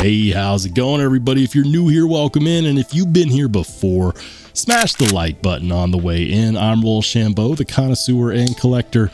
Hey, how's it going, everybody? If you're new here, welcome in, and if you've been here before, smash the like button on the way in. I'm Rollshambo, the connoisseur and collector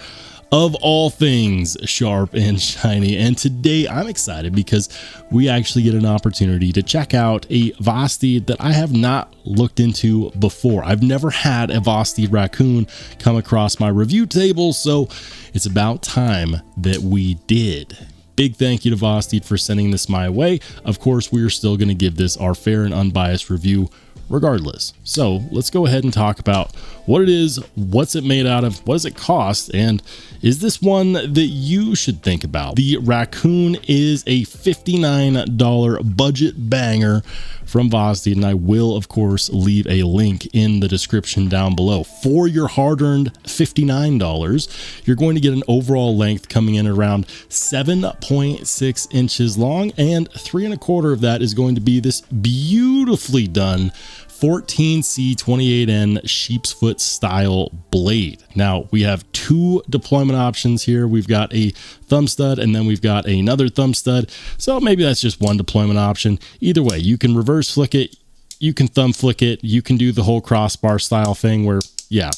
of all things sharp and shiny, and today I'm excited because we actually get an opportunity to check out a Vosteed that I have not looked into before. I've never had a Vosteed raccoon come across my review table, so it's about time that we did. Big thank you to Vosteed for sending this my way. Of course, we are still going to give this our fair and unbiased review regardless. So let's go ahead and talk about what it is, what's it made out of, what does it cost, and is this one that you should think about? The Raccoon is a $59 budget banger from Vosteed, and I will of course leave a link in the description down below. For your hard-earned $59, you're going to get an overall length coming in around 7.6 inches long, and 3¼ of that is going to be this beautifully done 14C28N sheep's foot style blade. Now we have two deployment options here. We've got a thumb stud and then we've got another thumb stud. So maybe that's just one deployment option. Either way, you can reverse flick it, you can thumb flick it, you can do the whole crossbar style thing where, yeah,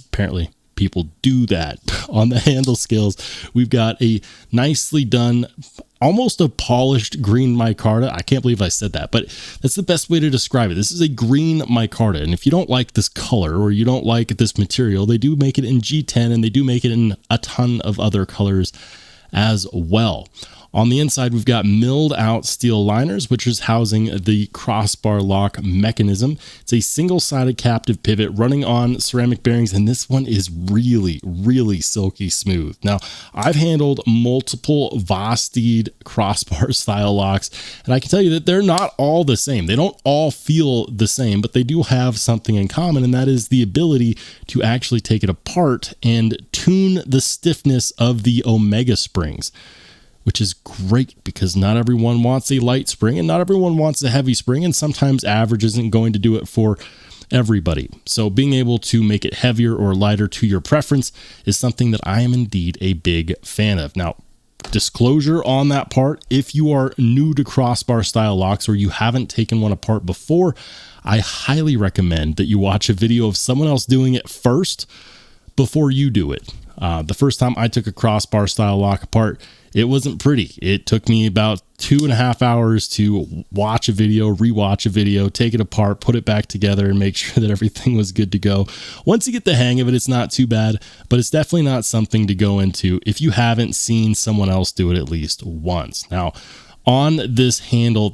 apparently people do that. On the handle scales, we've got a nicely done, almost a polished green micarta. I can't believe I said that, but that's the best way to describe it. This is a green micarta, and if you don't like this color or you don't like this material, they do make it in G10 and they do make it in a ton of other colors as well. On the inside, we've got milled out steel liners, which is housing the crossbar lock mechanism. It's a single-sided captive pivot running on ceramic bearings, and this one is really silky smooth. Now, I've handled multiple Vosteed crossbar style locks, and I can tell you that they're not all the same. They don't all feel the same, but they do have something in common, and that is the ability to actually take it apart and tune the stiffness of the Omega springs, which is great because not everyone wants a light spring and not everyone wants a heavy spring, and sometimes average isn't going to do it for everybody. So being able to make it heavier or lighter to your preference is something that I am indeed a big fan of. Now, disclosure on that part, if you are new to crossbar style locks or you haven't taken one apart before, I highly recommend that you watch a video of someone else doing it first before you do it. The first time I took a crossbar style lock apart, it wasn't pretty. It took me about 2.5 hours to watch a video, rewatch a video, take it apart, put it back together, and make sure that everything was good to go. Once you get the hang of it, it's not too bad, but it's definitely not something to go into if you haven't seen someone else do it at least once. Now, on this handle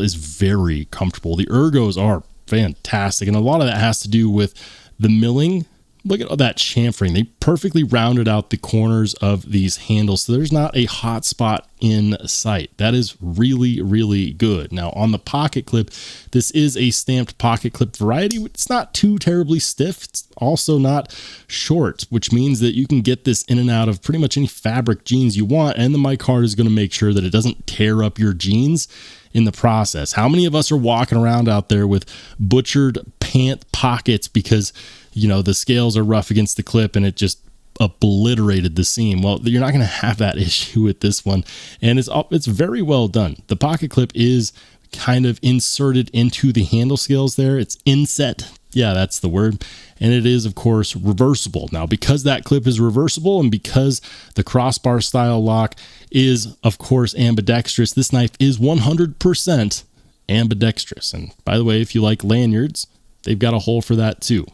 is very comfortable. The ergos are fantastic, and a lot of that has to do with the milling. Look at all that chamfering. They perfectly rounded out the corners of these handles, so there's not a hot spot in sight. That is really good. Now, on the pocket clip, this is a stamped pocket clip variety. It's not too terribly stiff. It's also not short, which means that you can get this in and out of pretty much any fabric jeans you want, and the micarta is going to make sure that it doesn't tear up your jeans in the process. How many of us are walking around out there with butchered pant pockets because, you know, the scales are rough against the clip and it just obliterated the seam? Well, you're not going to have that issue with this one, and it's very well done. The pocket clip is kind of inserted into the handle scales there. It's inset. Yeah, that's the word. And it is, of course, reversible. Now, because that clip is reversible and because the crossbar style lock is, of course, ambidextrous, this knife is 100% ambidextrous. And by the way, if you like lanyards, they've got a hole for that too.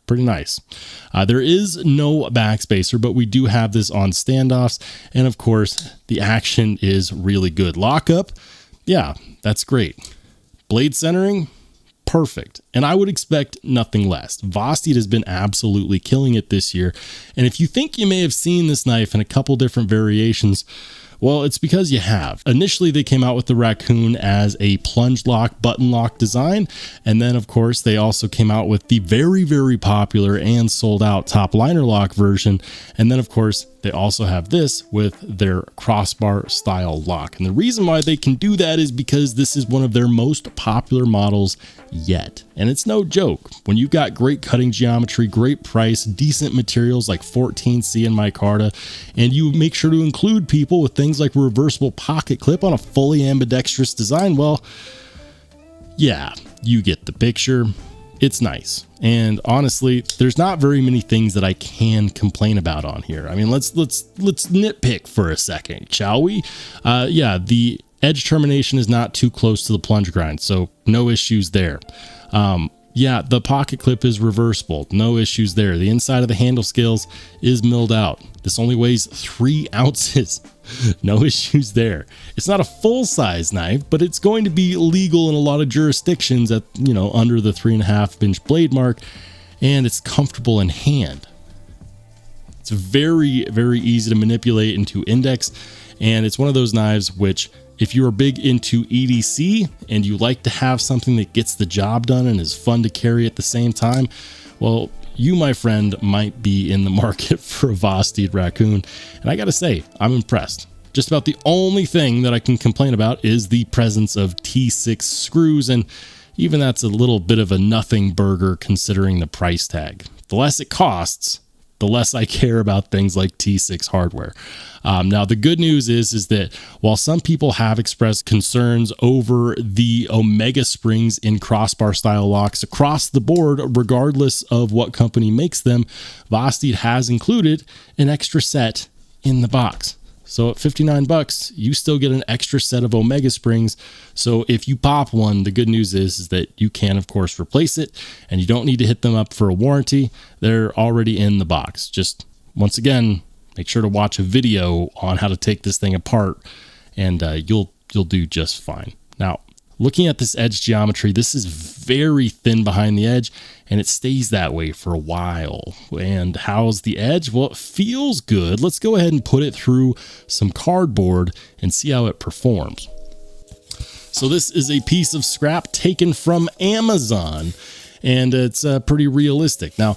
Pretty nice. There is no backspacer, but we do have this on standoffs. And of course, the action is really good. Lockup, yeah, that's great. Blade centering, perfect. And I would expect nothing less. Vosteed has been absolutely killing it this year. And if you think you may have seen this knife in a couple different variations, well, it's because you have. Initially, they came out with the Raccoon as a plunge lock, button lock design. And then, of course, they also came out with the very popular and sold out top liner lock version. And then, of course, they also have this with their crossbar style lock. And the reason why they can do that is because this is one of their most popular models yet. And it's no joke. When you've got great cutting geometry, great price, decent materials like 14C and micarta, and you make sure to include people with things things like reversible pocket clip on a fully ambidextrous design, well, yeah, you get the picture. It's nice. And honestly, there's not very many things that I can complain about on here. I mean, let's nitpick for a second, shall we? Yeah, the edge termination is not too close to the plunge grind, so no issues there. Yeah, the pocket clip is reversible. No issues there. The inside of the handle scales is milled out. This only weighs 3 ounces. No issues there. It's not a full-size knife, but it's going to be legal in a lot of jurisdictions at, you know, under the 3.5 inch blade mark, and it's comfortable in hand. It's very, very easy to manipulate into index, and it's one of those knives which, if you are big into EDC and you like to have something that gets the job done and is fun to carry at the same time, well, you, my friend, might be in the market for a Vosteed Raccoon. And I gotta say, I'm impressed. Just about the only thing that I can complain about is the presence of T6 screws, and even that's a little bit of a nothing burger considering the price tag. The less it costs, the less I care about things like T6 hardware. Now, the good news is that while some people have expressed concerns over the Omega springs in crossbar style locks across the board, regardless of what company makes them, Vosteed has included an extra set in the box. So at $59, you still get an extra set of Omega springs. So if you pop one, the good news is that you can, of course, replace it, and you don't need to hit them up for a warranty. They're already in the box. Just, once again, make sure to watch a video on how to take this thing apart, and you'll do just fine. Now, looking at this edge geometry, this is very thin behind the edge, and it stays that way for a while. And how's the edge? Well, it feels good. Let's go ahead and put it through some cardboard and see how it performs. So this is a piece of scrap taken from Amazon, and it's pretty realistic. Now,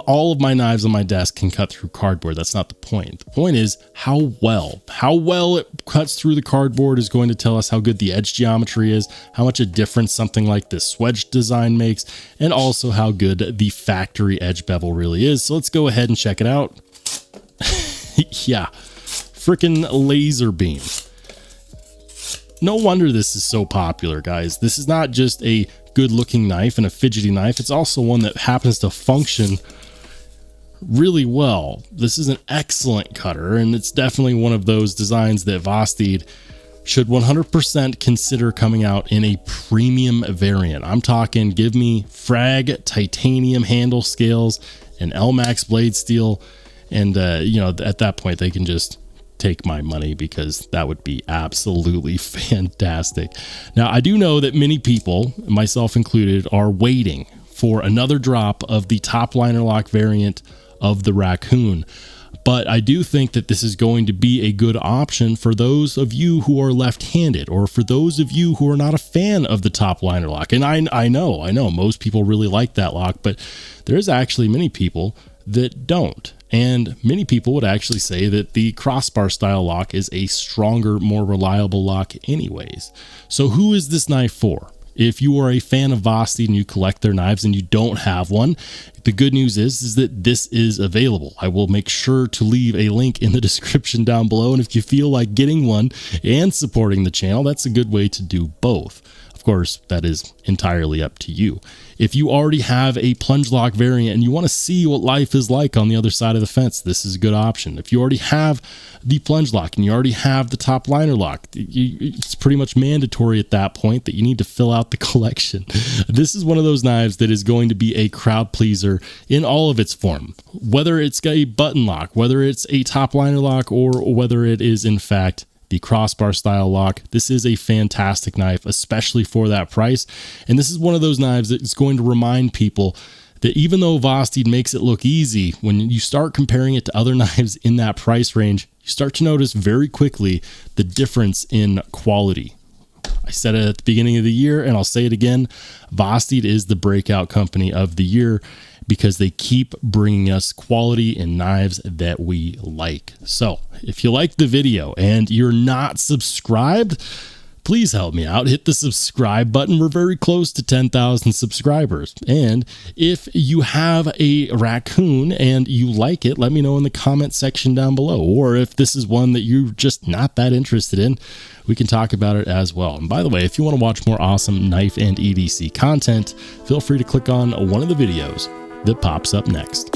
all of my knives on my desk can cut through cardboard. That's not the point. The point is how well it cuts through the cardboard is going to tell us how good the edge geometry is, how much a difference something like this swedge design makes, and also how good the factory edge bevel really is. So let's go ahead and check it out. Yeah, freaking laser beam. No wonder this is so popular, guys. This is not just a good looking knife and a fidgety knife. It's also one that happens to function really well. This is an excellent cutter, and it's definitely one of those designs that Vosteed should 100% consider coming out in a premium variant. I'm talking, give me frag titanium handle scales and LMAX blade steel, and you know, at that point they can just take my money, because that would be absolutely fantastic. Now, I do know that many people, myself included, are waiting for another drop of the top liner lock variant of the Raccoon. But I do think that this is going to be a good option for those of you who are left-handed, or for those of you who are not a fan of the top liner lock. And I know most people really like that lock, but there's actually many people that don't. And many people would actually say that the crossbar style lock is a stronger, more reliable lock anyways. So who is this knife for? If you are a fan of Vosteed and you collect their knives and you don't have one, the good news is that this is available. I will make sure to leave a link in the description down below. And if you feel like getting one and supporting the channel, that's a good way to do both. Of course, that is entirely up to you. If you already have a plunge lock variant and you want to see what life is like on the other side of the fence, this is a good option. If you already have the plunge lock and you already have the top liner lock, it's pretty much mandatory at that point that you need to fill out the collection. This is one of those knives that is going to be a crowd pleaser in all of its form, whether it's got a button lock, whether it's a top liner lock, or whether it is in fact the crossbar style lock. This is a fantastic knife, especially for that price. And this is one of those knives that is going to remind people that even though Vosteed makes it look easy, when you start comparing it to other knives in that price range, you start to notice very quickly the difference in quality. I said it at the beginning of the year, and I'll say it again. Vosteed is the breakout company of the year, because they keep bringing us quality in knives that we like. So if you like the video and you're not subscribed, please help me out. Hit the subscribe button. We're very close to 10,000 subscribers. And if you have a raccoon and you like it, let me know in the comment section down below. Or if this is one that you're just not that interested in, we can talk about it as well. And by the way, if you want to watch more awesome knife and EDC content, feel free to click on one of the videos that pops up next.